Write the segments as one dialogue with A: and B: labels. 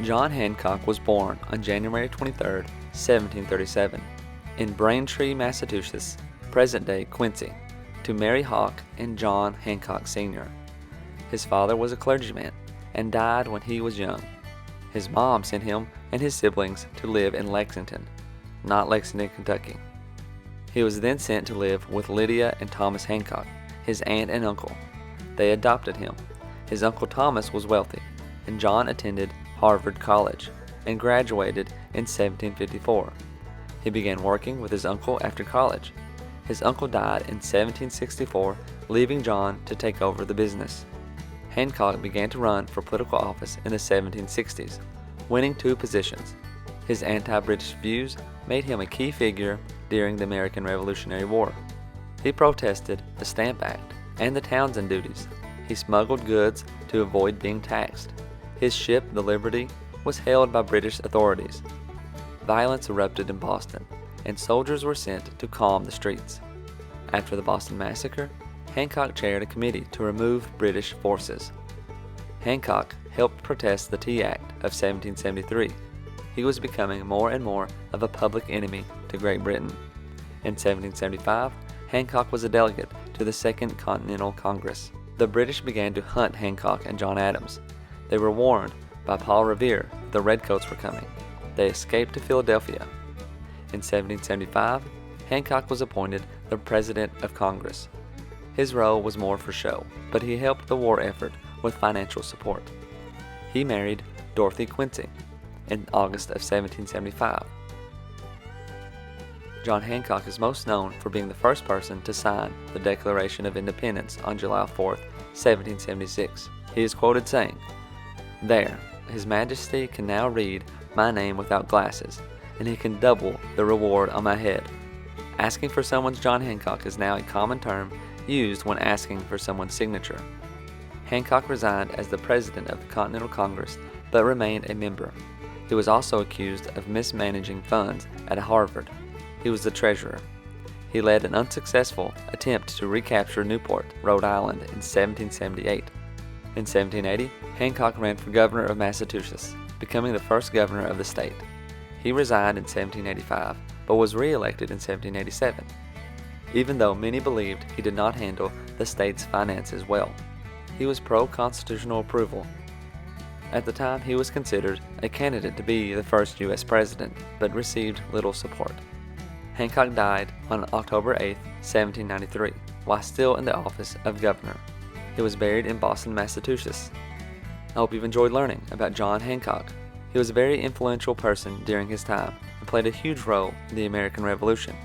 A: John Hancock was born on January 23, 1737, in Braintree, Massachusetts, present-day Quincy, to Mary Hawk and John Hancock Sr. His father was a clergyman and died when he was young. His mom sent him and his siblings to live in Lexington, not Lexington, Kentucky. He was then sent to live with Lydia and Thomas Hancock, his aunt and uncle. They adopted him. His uncle Thomas was wealthy, and John attended Harvard College and graduated in 1754. He began working with his uncle after college. His uncle died in 1764, leaving John to take over the business. Hancock began to run for political office in the 1760s, winning 2 positions. His anti-British views made him a key figure during the American Revolutionary War. He protested the Stamp Act and the Townshend duties. He smuggled goods to avoid being taxed. His ship, the Liberty, was held by British authorities. Violence erupted in Boston, and soldiers were sent to calm the streets. After the Boston Massacre, Hancock chaired a committee to remove British forces. Hancock helped protest the Tea Act of 1773. He was becoming more and more of a public enemy to Great Britain. In 1775, Hancock was a delegate to the Second Continental Congress. The British began to hunt Hancock and John Adams. They were warned by Paul Revere that the Redcoats were coming. They escaped to Philadelphia. In 1775, Hancock was appointed the President of Congress. His role was more for show, but he helped the war effort with financial support. He married Dorothy Quincy in August of 1775. John Hancock is most known for being the first person to sign the Declaration of Independence on July 4, 1776. He is quoted saying, "There, His Majesty can now read my name without glasses, and he can double the reward on my head." Asking for someone's John Hancock is now a common term used when asking for someone's signature. Hancock resigned as the president of the Continental Congress, but remained a member. He was also accused of mismanaging funds at Harvard. He was the treasurer. He led an unsuccessful attempt to recapture Newport, Rhode Island in 1778. In 1780, Hancock ran for governor of Massachusetts, becoming the first governor of the state. He resigned in 1785, but was re-elected in 1787, even though many believed he did not handle the state's finances well. He was pro-constitutional approval. At the time, he was considered a candidate to be the first U.S. president, but received little support. Hancock died on October 8, 1793, while still in the office of governor. He was buried in Boston, Massachusetts. I hope you've enjoyed learning about John Hancock. He was a very influential person during his time and played a huge role in the American Revolution.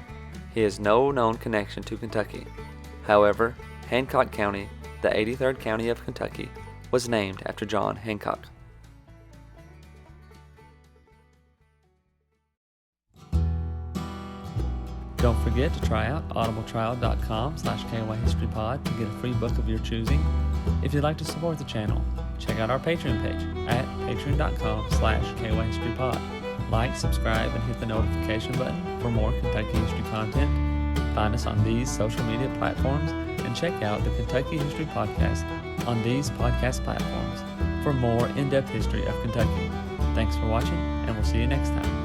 A: He has no known connection to Kentucky. However, Hancock County, the 83rd county of Kentucky, was named after John Hancock. Don't forget to try out audibletrial.com/KYHistoryPod to get a free book of your choosing. If you'd like to support the channel, check out our Patreon page at patreon.com/KYHistoryPod. Like, subscribe, and hit the notification button for more Kentucky history content. Find us on these social media platforms and check out the Kentucky History Podcast on these podcast platforms for more in-depth history of Kentucky. Thanks for watching, and we'll see you next time.